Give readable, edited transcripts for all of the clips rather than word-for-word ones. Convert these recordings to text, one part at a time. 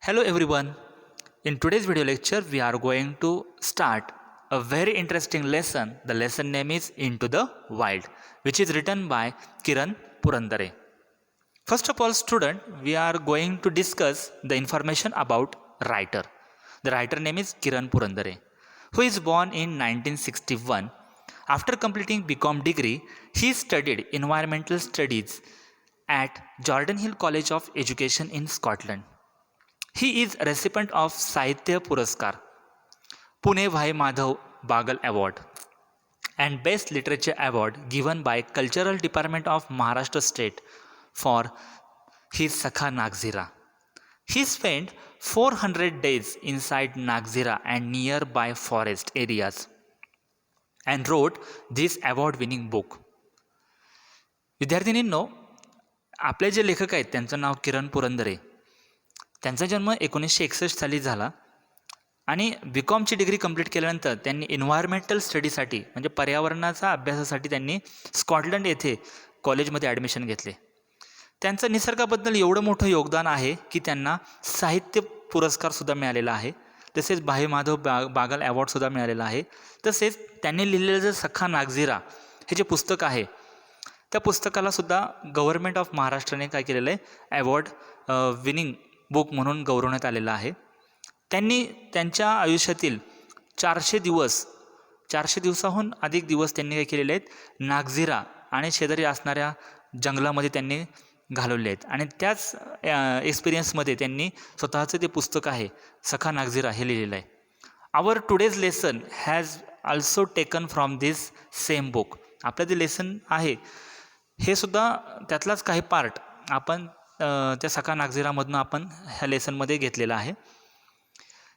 Hello everyone. In today's video lecture, we are going to start a very interesting lesson. The lesson name is Into the Wild, which is written by Kiran Purandare. First of all, student, we are going to discuss the information about writer. The writer name is Kiran Purandare, who is born in 1961. After completing BCom degree, he studied environmental studies at Jordan Hill College of Education in Scotland. He is a recipient of Sahitya Puraskar, Pune Bhai Madhav Bagal Award, and Best Literature Award given by Cultural Department of Maharashtra State for his Sakha Nagzira. He spent 400 days inside Nagzira and nearby forest areas and wrote this award-winning book. विद्यार्थिनींनो, आपले जे लेखक आहेत त्यांचं नाव किरण पुरंदरे. त्यांचा जन्म 1961 साली झाला आणि BComची डिग्री कंप्लीट केल्यानंतर त्यांनी एन्व्हायरमेंटल स्टडीसाठी म्हणजे पर्यावरणाचा अभ्यासासाठी त्यांनी स्कॉटलंड येथे कॉलेजमध्ये ॲडमिशन घेतले. त्यांचं निसर्गाबद्दल एवढं मोठं योगदान आहे की त्यांना साहित्य पुरस्कारसुद्धा मिळालेला आहे. तसेच भाई माधव बागल अवॉर्डसुद्धा मिळालेला आहे. तसेच त्यांनी लिहिलेलं जे सखा नागझिरा हे जे पुस्तक आहे त्या पुस्तकालासुद्धा गव्हर्नमेंट ऑफ महाराष्ट्राने काय केलेलं आहे, अवॉर्ड विनिंग बुक म्हणून गौरवण्यात आलेला आहे. त्यांनी त्यांच्या आयुष्यातील 400 दिवसाहून अधिक दिवस त्यांनी काय केलेले आहेत, नागझिरा आणि शेजारी असणाऱ्या जंगलामध्ये त्यांनी घालवले आहेत. आणि त्याच एक्सपिरियन्समध्ये त्यांनी स्वतःचं ते पुस्तक आहे सखा नागझिरा हे लिहिलेलं आहे. Our today's lesson has also taken from this same book. आपलं जे लेसन आहे हे सुद्धा त्यातलाच काही पार्ट आपण त्या सखा नागझिरामधनं आपण ह्या लेसनमध्ये घेतलेला आहे.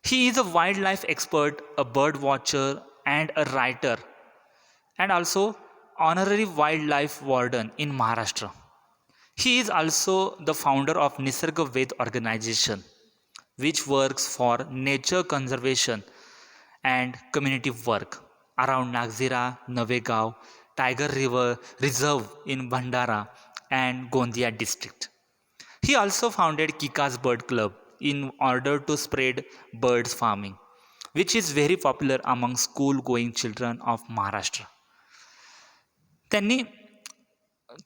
He is a wildlife expert, a bird watcher and a writer and also honorary wildlife warden in Maharashtra. He is also the founder of Nisarg Ved organisation which works for nature conservation and community work around Nagzira, Navegaon, tiger reserve in Bhandara and Gondia district. He also founded Kika's Bird Club in order to spread birds farming, which is very popular among school-going children of Maharashtra. त्यांनी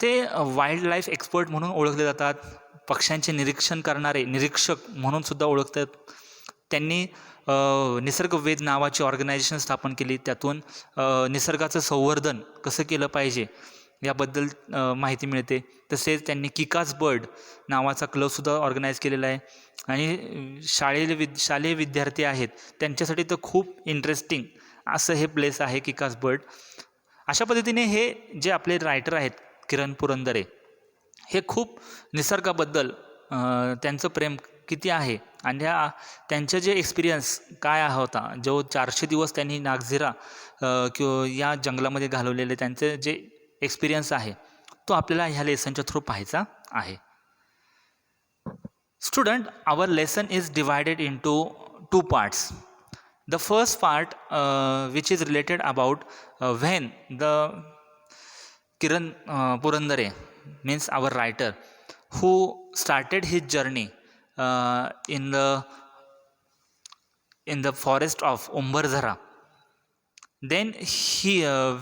ते wild life expert म्हणून ओळखले जातात. पक्ष्यांचे निरीक्षण करणारे निरीक्षक म्हणून सुद्धा ओळखतात. त्यांनी निसर्गवेद नावाची ऑर्गनायझेशन स्थापन केली. त्यातून निसर्गाचं संवर्धन कसं केलं पाहिजे याबद्दल माहिती मिळते. तसेच त्यांनी किकाज बर्ड नावाचा क्लबसुद्धा ऑर्गनाईज केलेला आहे. आणि शालेय विद्यार्थी आहेत त्यांच्यासाठी तर खूप इंटरेस्टिंग असं हे प्लेस आहे किकाज बर्ड. अशा पद्धतीने हे जे आपले रायटर आहेत किरण पुरंदरे हे खूप निसर्गाबद्दल त्यांचं प्रेम किती आहे आणि त्यांचं जे एक्सपिरियन्स काय होता, जो 400 दिवस त्यांनी नागझिरा किंवा या जंगलामध्ये घालवलेले त्यांचे जे एक्सपिरियन्स आहे तो आपल्याला ह्या लेसनच्या थ्रू पाहायचा आहे. Student, our lesson is divided into 2 parts. The first part which is related about when the Kiran Purandare means our writer who started his journey in the forest of Umbarzara. Then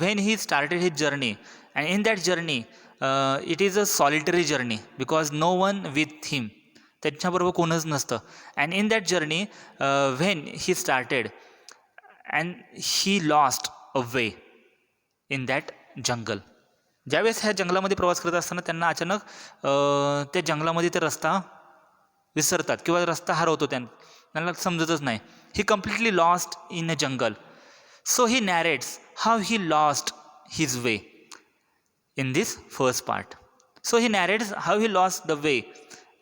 when he started his journey, and in that journey it is a solitary journey because no one with him, त्याच्याबरोबर कोणच नसतं. and in that journey when he started and he lost a way in that jungle. ज्यावेळेस ह्या जंगलामध्ये प्रवास करत असताना त्यांना अचानक त्या जंगलामध्ये ते रस्ता विसरतात किंवा रस्ता हरवतो. त्यांना समजतच नाही. He completely lost in a jungle. So he narrates how he lost his way in this first part. So he narrates how he lost the way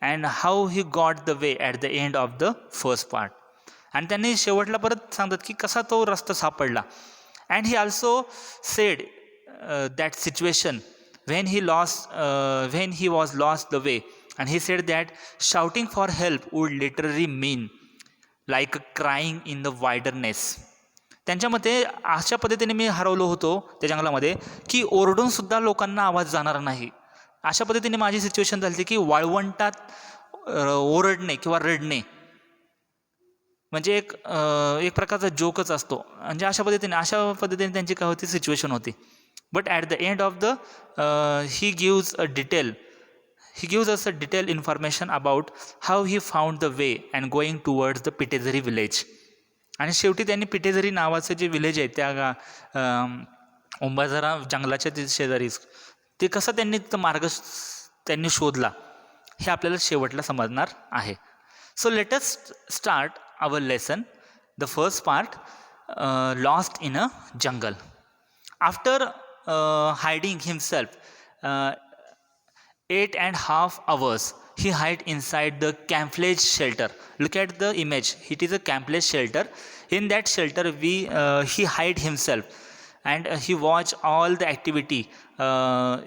and how he got the way at the end of the first part. आणि त्यांनी शेवटला परत सांगतात की कसा तो रस्ता सापडला. And he also sed that situation when he was lost the way, and he said that shouting for help would literally mean like crying in the wilderness. त्यांच्या मते अशा पद्धतीने मी हरवलो होतो त्या जंगलामध्ये की ओरडून सुद्धा लोकांना आवाज जाणार नाही. अशा पद्धतीने माझी सिच्युएशन झाली की वाळवंटात ओरडणे किंवा रडणे म्हणजे एक प्रकारचा जोकच असतो. म्हणजे अशा पद्धतीने त्यांची काय होती सिच्युएशन होती. But at the end of the he gives us a detail information about how he found the way and going towards the Pitezari village. आणि शेवटी त्यांनी पिटेझरी नावाचं जे विलेज आहे त्या ओंबाझारा जंगलाच्या शेजारीच ते कसं त्यांनी त्यांनी शोधला हे आपल्याला शेवटला समजणार आहे. So let us start our lesson. The first part, lost in a jungle. After hiding himself 8.5 hours, he hid inside the camouflage shelter. Look at the image. It is a camouflage shelter. In that shelter he hide himself and he watch all the activity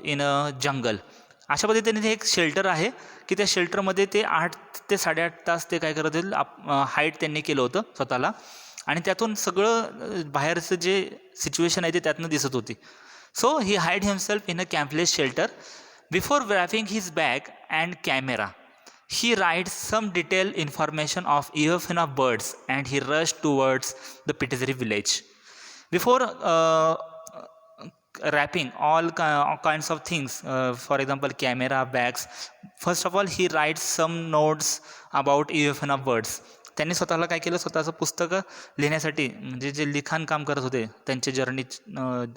in a jungle. अशा पद्धतीने ते एक shelter आहे की त्या शेल्टरमध्ये ते 8 ते 8.5 तास ते काय करत होते, हाईट त्यांनी केलं होतं स्वतःला. आणि त्यातून सगळं बाहेरचं जे सिच्युएशन आहे ते त्यातनं दिसत होती. So he hide himself in a campless shelter. Before wrapping his bag and camera he writes some detail information of EFN of birds and he rush towards the Pitezari village. Before wrapping all kinds of things, for example camera, bags, first of all he writes some notes about EFN of birds. त्यांनी स्वतःला काय केलं, स्वतःचं पुस्तकं लिहिण्यासाठी म्हणजे जे लिखाण काम करत होते त्यांचे जर्नी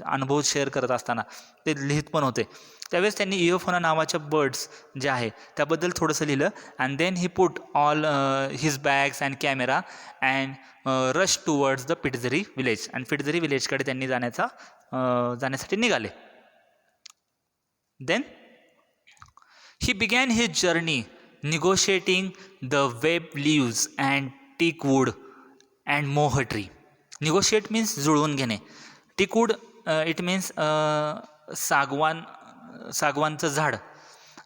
अनुभव शेअर करत असताना ते लिहित पण होते. त्यावेळेस त्यांनी EFN नावाच्या बर्ड्स जे आहे त्याबद्दल थोडंसं लिहिलं. And then he put all his bags and camera and rush towards the Pitezari village. आणि पिटेझरी विलेजकडे त्यांनी जाण्यासाठी निघाले. Then he began his journey negotiating the web leaves and teak wood and moh tree. Negotiate means जुळवून घेणे. teak wood it means सागवानचं झाड.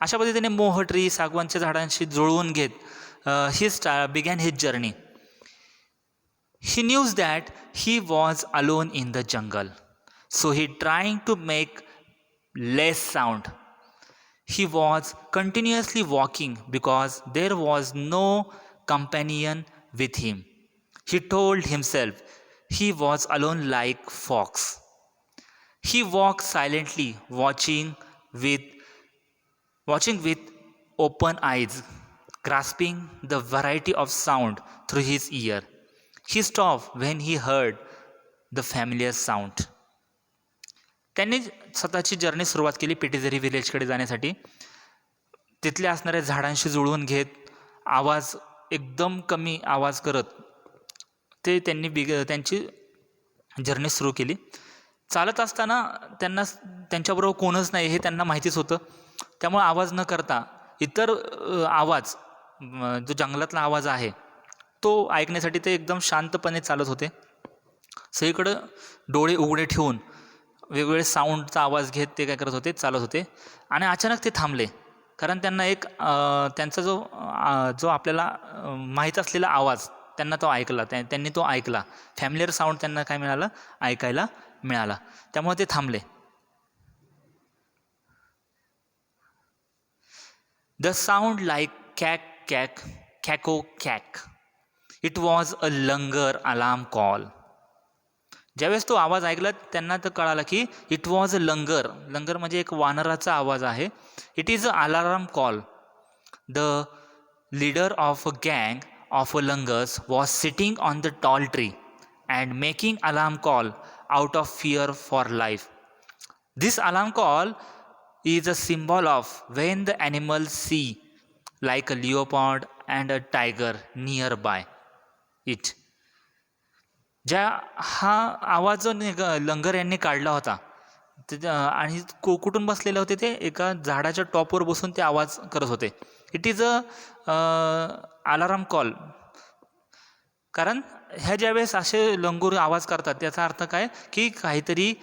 अशा पद्धतीने मोह ट्री सागवानच्या झाडांशी जुळवून घेत ही began his journey. He knew that he was alone in the jungle, so he trying to make less sound. He was continuously walking because there was no companion with him. He told himself he was alone like fox. He walked silently, watching with open eyes, grasping the variety of sound through his ear. He stopped when he heard the familiar sound. त्यांनी स्वतःची journey सुरुवात केली पिटेझरी विलेजकडे जाण्यासाठी. तिथल्या असणाऱ्या झाडांशी जुळवून घेत आवाज एकदम कमी आवाज करत ते त्यांची जर्नी सुरू केली. चालत असताना त्यांच्याबरोबर कोणच नाही हे त्यांना माहितीच होतं. त्यामुळे आवाज न करता इतर आवाज जो जंगलातला आवाज आहे तो ऐकण्यासाठी ते एकदम शांतपणे चालत होते. सगळीकडं डोळे उघडे ठेवून वेगवेगळे साऊंडचा आवाज घेत ते काय करत होते, चालत होते. आणि अचानक ते थांबले कारण त्यांना त्यांचा जो आपल्याला माहीत असलेला आवाज त्यांना तो ऐकला. त्यांनी तो ऐकला. फॅमिलियर साऊंड त्यांना काय मिळालं, ऐकायला मिळाला. त्यामुळे ते थांबले. द साऊंड लाईक कॅक कॅक कॅको कॅक. It was a langur alarm call. ज्यावेळेस तो आवाज ऐकला त्यांना तर कळालं की इट वॉज अ लंगर. लंगर म्हणजे एक वानराचा आवाज आहे. It is a alarm call. The leader of a गँग of a langurs was sitting on the tall tree and making alarm call out of fear for life. This alarm call is a symbol of when the animals see like a leopard and a tiger nearby it. हा आवाज जो लंगर यांनी काढला होता आणि कुठून बसलेले होते ते एका झाडाच्या टॉपवर बसून ते आवाज करत होते. It is a alarm call. कारण ह्या ज्यावेळेस असे लंगूर आवाज करतात त्याचा अर्थ काय की काहीतरी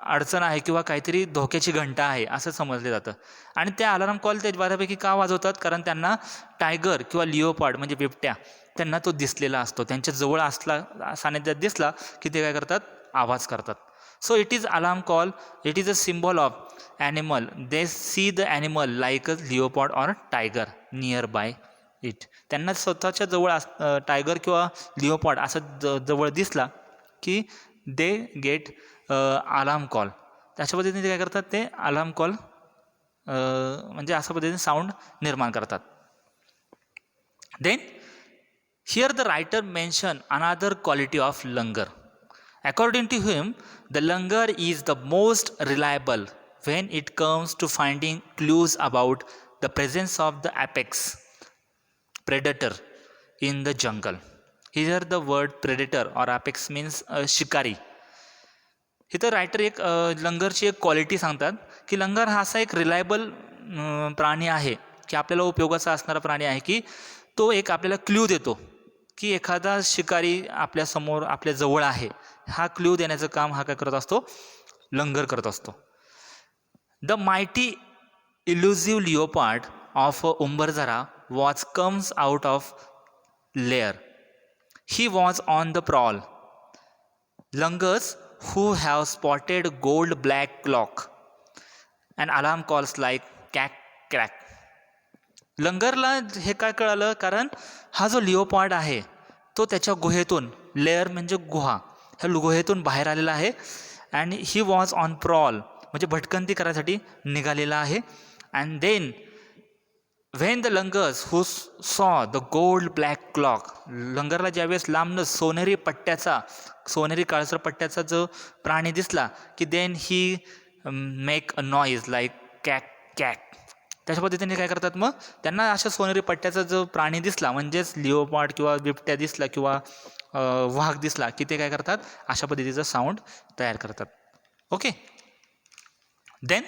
अडचण आहे किंवा काहीतरी धोक्याची घंटा आहे असं समजलं जातं. आणि त्या अलार्म कॉल ते बऱ्यापैकी का वाजवतात, कारण त्यांना टायगर किंवा लिओपार्ड म्हणजे बिबट्या त्यांना तो दिसलेला असतो. त्यांच्या जवळ सानिध्यात दिसला की ते काय करतात, आवाज करतात. So it is alarm call. It is a symbol of animal. They see the animal like a leopard or tiger near by it. त्यांना स्वतःच्या जवळ टायगर किंवा लिओपार्ड असं जवळ दिसला की दे गेट अलार्म कॉल. त्याच्या पद्धतीने ते काय करतात, ते अलार्म कॉल म्हणजे अशा पद्धतीने साऊंड निर्माण करतात. Then here the writer mention another quality of langur. According to him, the langar is the most reliable when it comes to finding clues about the presence of the apex predator in the jungle. Here the word predator or apex means शिकारी. इथं writer एक लंगरची एक quality सांगतात की लंगर हा असा एक reliable प्राणी आहे की आपल्याला उपयोगाचा असणारा प्राणी आहे की तो एक आपल्याला क्ल्यू देतो की एखादा शिकारी आपल्यासमोर आपल्या जवळ आहे. हा क्ल्यू देण्याचं काम हा काय करत असतो, लंगर करत असतो. The mighty elusive leopard of Umbarzara was comes out of lair. He was on the prowl. Langurs who have spotted gold black clock and alarm calls like कॅक क्रॅक. लंगरला हे काय कळालं, कारण हा जो लिओपार्ड आहे तो त्याच्या गुहेतून, लेअर म्हणजे गुहा, ह्या गुहेतून बाहेर आलेला आहे. And he was on prowl म्हणजे भटकंती करायसाठी निघालेला आहे. And then when the langurs who saw the gold black cloak, लंगरला ज्यावेळेस लांबनं सोनेरी काळसर पट्ट्याचा जो प्राणी दिसला की then he make a noise like cake cack. त्याच्या पद्धतीने काय करतात, मग त्यांना अशा सोनेरी पट्ट्याचा जो प्राणी दिसला म्हणजेच लिओपार्ड किंवा बिबट्या दिसला किंवा वाघ दिसला की ते काय करतात, अशा पद्धतीचा साऊंड तयार करतात. Okay. Then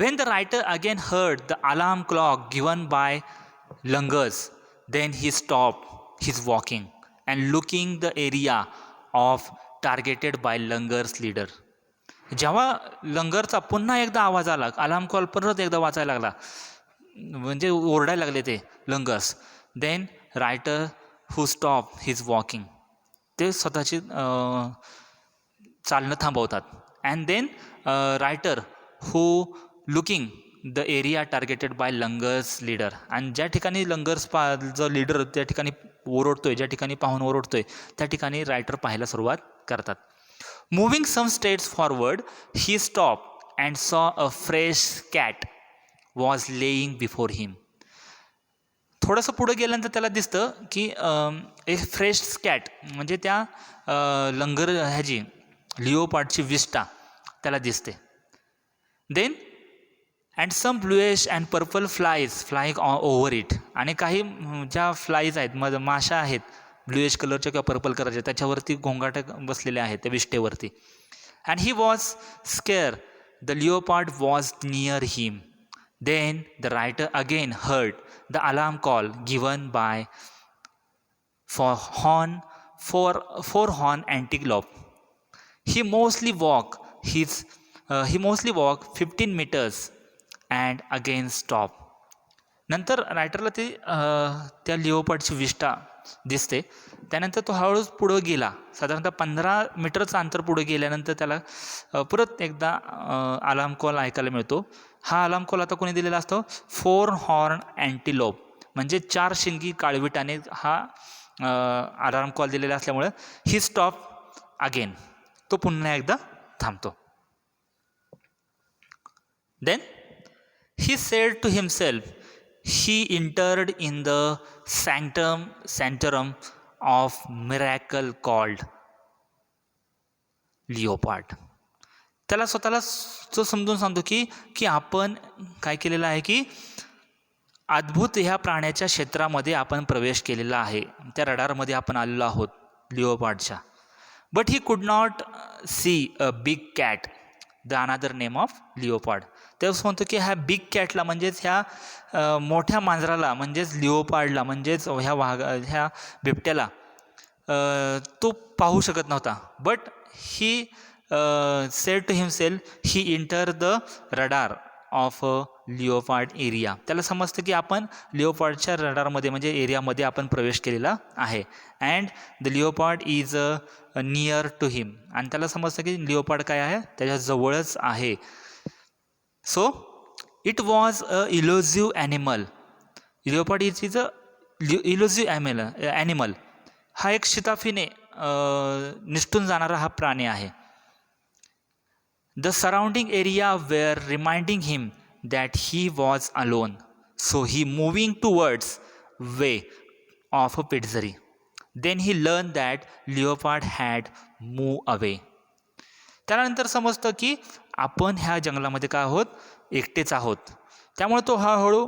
when the writer again heard the alarm clock given by Langurs, then he stopped his walking and looking the area of targeted by Langurs leader. जेव्हा लंगरचा पुन्हा एकदा आवाज आला, अलार्म कॉल परत एकदा वाचायला लागला, म्हणजे ओरडायला लागले ते langurs, then writer who stop his walking, ते स्वतःची चालणं थांबवतात. And then writer who looking the area targeted by langurs leader. आणि ज्या ठिकाणी लंगर्स जो लीडर त्या ठिकाणी ओरडतोय, ज्या ठिकाणी पाहून ओरडतोय त्या ठिकाणी रायटर पाहायला सुरुवात करतात. Moving some states forward he stop and saw a fresh scat was lying before him. थोडंसं पुढं गेल्यानंतर त्याला दिसतं की एक फ्रेश कॅट म्हणजे त्या लंगर ह्याची लिओपार्डची विष्टा त्याला दिसते. Then and some bluish and purple flying over it. आणि काही ज्या फ्लाईज आहेत, माशा आहेत ब्लूइश कलरच्या किंवा पर्पल कलरच्या, त्याच्यावरती घोंगाट बसलेले आहेत त्या विष्टेवरती. And he was scare the leopard was near him. Then the writer again heard the alarm call given by four horn antelope. He mostly walk 15 meters and again stop. नंतर रायटरला ती त्या लिओपार्डची विष्टा दिसते. त्यानंतर तो हळूच पुढं गेला, साधारणतः 15 मीटरचं अंतर पुढे गेल्यानंतर त्याला परत एकदा अलार्म कॉल ऐकायला मिळतो. हा अलार्म कॉल आता कोणी दिलेला असतो, 4 हॉर्न अँटिलोप म्हणजे 4 शिंगी काळविटाने हा अलार्म कॉल दिलेला असल्यामुळं ही स्टॉप अगेन, तो पुन्हा एकदा थांबतो. Then he said to himself he entered in the sanctum of miracle called leopard. त्याला स्वतःला तो समजून सांगतो की आपण काय केलेलं आहे की अद्भुत ह्या प्राण्याच्या क्षेत्रामध्ये आपण प्रवेश केलेला आहे, त्या रडारमध्ये आपण आलेलो आहोत लिओपार्डच्या. But he could not see a big cat, the another name of leopard. तेव्हा म्हणतो की ह्या बिग कॅटला म्हणजेच ह्या मोठ्या मांजराला म्हणजेच लिओपार्डला म्हणजेच ह्या बिबट्याला तो पाहू शकत नव्हता. But he said to himself he enter the radar of leopard area. त्याला समजतं की आपण लिओपार्डच्या रडारमध्ये म्हणजे एरियामध्ये आपण प्रवेश केलेला आहे. And the leopard is near to him. आणि त्याला समजतं की लिओपार्ड काय आहे, त्याच्या जवळच आहे. So it was a elusive animal leopard is a elusive animal. हा एक शिताफीने निसटून जाणारा हा प्राणी आहे. The surrounding area were reminding him that he was alone, so he moving towards way of a Pitezari. Then he learn that leopard had move away. त्यानंतर समजतं की आपण ह्या जंगलामध्ये काय आहोत, एकटेच आहोत. त्यामुळे तो हळूहळू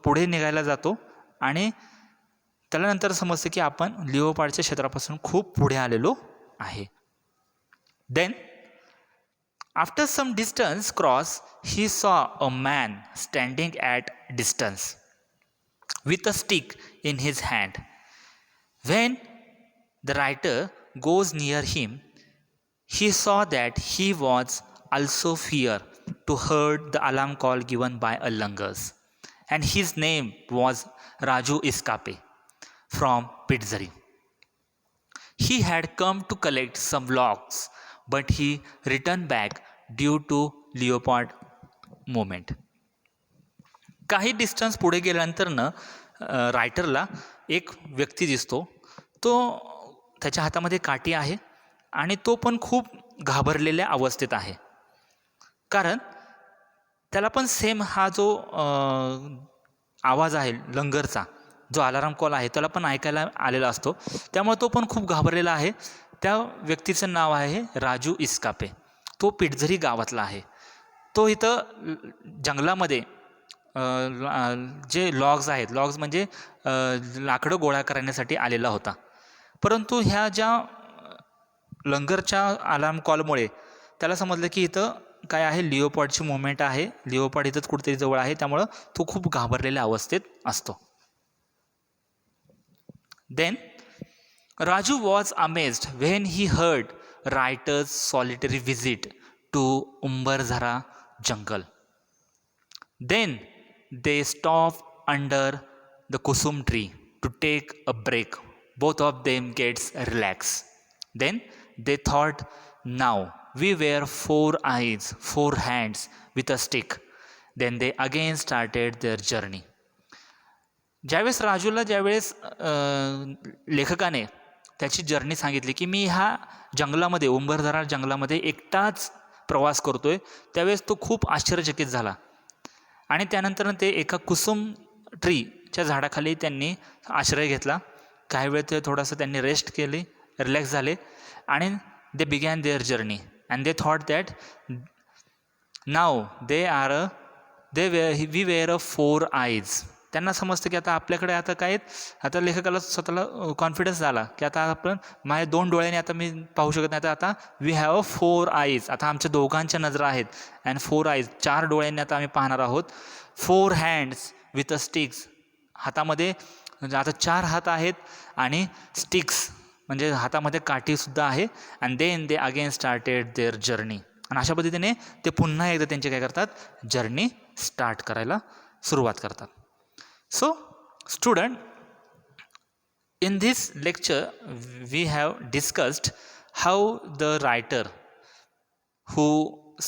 पुढे निघायला जातो आणि त्याला नंतर समजतं की आपण लिओपार्डच्या क्षेत्रापासून खूप पुढे आलेलो आहे. Then after some distance cross he saw a man standing at distance with a stick in his hand. When the writer goes near him, he saw that he was also fear to heard the alarm call given by a langurs, and his name was Raju Iskape from Pitzari. He had come to collect some logs, but he returned back due to leopard movement. काही distance पुढे गेल्यानंतर रायटरला एक व्यक्ती दिसतो. तो त्याच्या हातामध्ये काठी आहे आणि तो पण खूप घाबरलेल्या अवस्थेत आहे. कारण त्याला पण सेम हा जो आवाज आहे लंगरचा, जो अलाराम कॉल आहे, त्याला पण ऐकायला आलेला असतो. त्यामुळे तो पण खूप घाबरलेला आहे. त्या व्यक्तीचं नाव आहे राजू इस्कापे. तो पिटझरी गावातला आहे. तो इथं जंगलामध्ये जे लॉग्स आहेत, लॉग्स म्हणजे लाकडं गोळा करण्यासाठी आलेला होता. परंतु ह्या ज्या लंगरच्या अलार्म कॉलमुळे त्याला समजलं की इथं काय आहे, लिओपार्डची मुवमेंट आहे, लिओपार्ड इथंच कुठेतरी जवळ आहे. त्यामुळं तो खूप घाबरलेल्या अवस्थेत असतो. Then Raju was amazed when he heard writers solitary visit to Umbarzara jungle. Then they stopped under the kusum tree to take a break. Both of them gets relaxed. Then they thought, now we were 4 eyes, 4 hands with a stick. Then they again started their journey. ज्यावेळेस राजूला लेखकाने त्याची journey सांगितली की मी ह्या जंगलामध्ये, उंबरझरा जंगलामध्ये एकटाच प्रवास करतोय, त्यावेळेस तो खूप आश्चर्यचकित झाला. आणि त्यानंतर ते एका कुसुम ट्रीच्या झाडाखाली त्यांनी आश्रय घेतला. काही वेळ ते थोडंसं त्यांनी रेस्ट केली, रिलॅक्स झाले आणि they began their journey and they thought that now we were a 4 eyes. त्यांना समजतं की आता आपल्याकडे आता काय आहेत, आता लेखकाला स्वतःला कॉन्फिडन्स झाला की आता आपण माझ्या 2 डोळ्यांनी आता मी पाहू शकत नाही, आता वी हॅव अ 4 आईज. आता आमच्या दोघांच्या नजरा आहेत अँड 4 आईज, 4 डोळ्यांनी आता आम्ही पाहणार आहोत. 4 हँड्स विथ अ स्टिक्स, हातामध्ये आता 4 हात आहेत आणि स्टिक्स म्हणजे हातामध्ये काठीसुद्धा आहे. And then they again started their journey. आणि अशा पद्धतीने ते पुन्हा एकदा त्यांचे काय करतात, जर्नी स्टार्ट करायला सुरुवात करतात. So student, in this lecture we have discussed how the writer who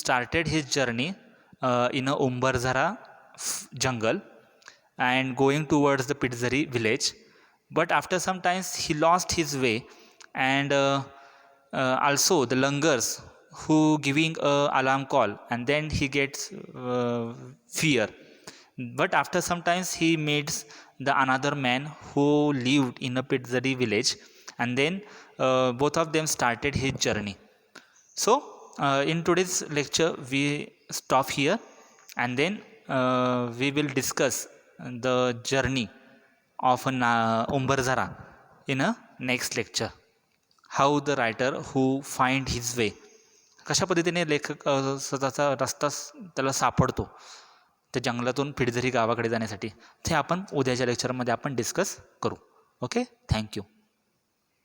started his journey in a Umbarzara jungle and going towards the Pitzari village, but after some times he lost his way, and also the langurs who giving a alarm call, and then he gets fear. But after some times he meets the another man who lived in a Pitzari village, and then both of them started his journey. So in today's lecture we stop here, and then we will discuss the journey of Umbarzara in a next lecture. How the writer who find his way, कशा पद्धतीने लेखक स्वतःचा रस्ता त्याला सापडतो त्या जंगलातून पिटझरी गावाकडे जाण्यासाठी, ते आपण उद्याच्या लेक्चरमध्ये आपण डिस्कस करू. Okay, thank you.